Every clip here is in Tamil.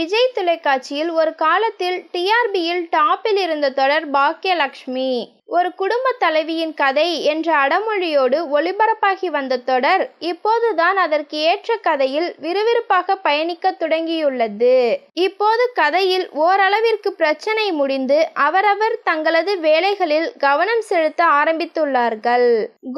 விஜய் தொலைக்காட்சியில் ஒரு காலத்தில் டிஆர்பியில் டாப்பில் இருந்த தொடர் பாக்யலட்சுமி. ஒரு குடும்ப தலைவியின் கதை என்ற அடமொழியோடு ஒளிபரப்பாகி வந்த தொடர் இப்போதுதான் அதற்கு ஏற்ற கதையில் விறுவிறுப்பாக பயணிக்க தொடங்கியுள்ளது. இப்போது கதையில் ஓரளவிற்கு பிரச்சனை முடிந்து அவரவர் தங்களது வேலைகளில் கவனம் செலுத்த ஆரம்பித்துள்ளார்கள்.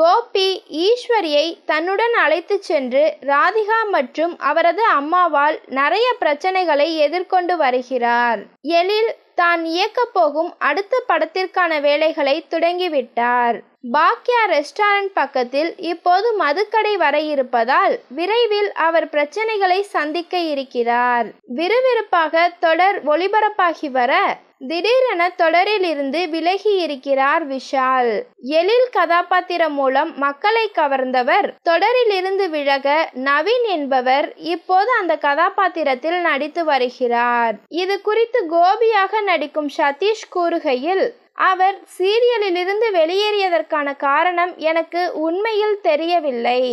கோபி ஈஸ்வரியை தன்னுடன் அழைத்து சென்று ராதிகா மற்றும் அவரது அம்மாவால் நிறைய பிரச்சனைகளை எதிர்கொண்டு வருகிறார். எழில் தான் இயக்கப் போகும் அடுத்த படத்திற்கான வேலைகளை தொடங்கிவிட்டார். பாக்யா ரெஸ்டாரண்ட் பக்கத்தில் இப்போது மதுக்கடை வர இருப்பதால் விரைவில் அவர் பிரச்சனைகளை சந்திக்க இருக்கிறார். விறுவிறுப்பாக தொடர் ஒளிபரப்பாகி வர திடீரென தொடரில் இருந்து விலகி இருக்கிறார் விஷால். எழில் கதாபாத்திரம் மூலம் மக்களை கவர்ந்தவர் தொடரில் இருந்து விலக நவீன் என்பவர் இப்போது அந்த கதாபாத்திரத்தில் நடித்து வருகிறார். இது குறித்து கோபியாக நடிக்கும் சதீஷ் கூறுகையில், அவர் சீரியலிலிருந்து வெளியேறியதற்கான காரணம் எனக்கு உண்மையில் தெரியவில்லை.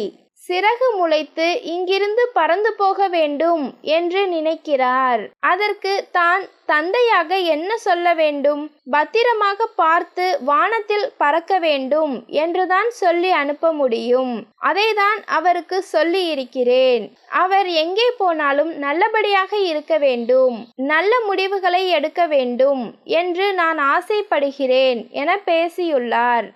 சிறகு முளைத்து இங்கிருந்து பறந்து போக வேண்டும் என்று நினைக்கிறார். அதற்கு தான் தந்தையாக என்ன சொல்ல வேண்டும்? பத்திரமாக பார்த்து வானத்தில் பறக்க வேண்டும் என்றுதான் சொல்லி அனுப்ப முடியும். அதைதான் அவருக்கு சொல்லி இருக்கிறேன். அவர் எங்கே போனாலும் நல்லபடியாக இருக்க வேண்டும், நல்ல முடிவுகளை எடுக்க வேண்டும் என்று நான் ஆசைப்படுகிறேன் என பேசியுள்ளார்.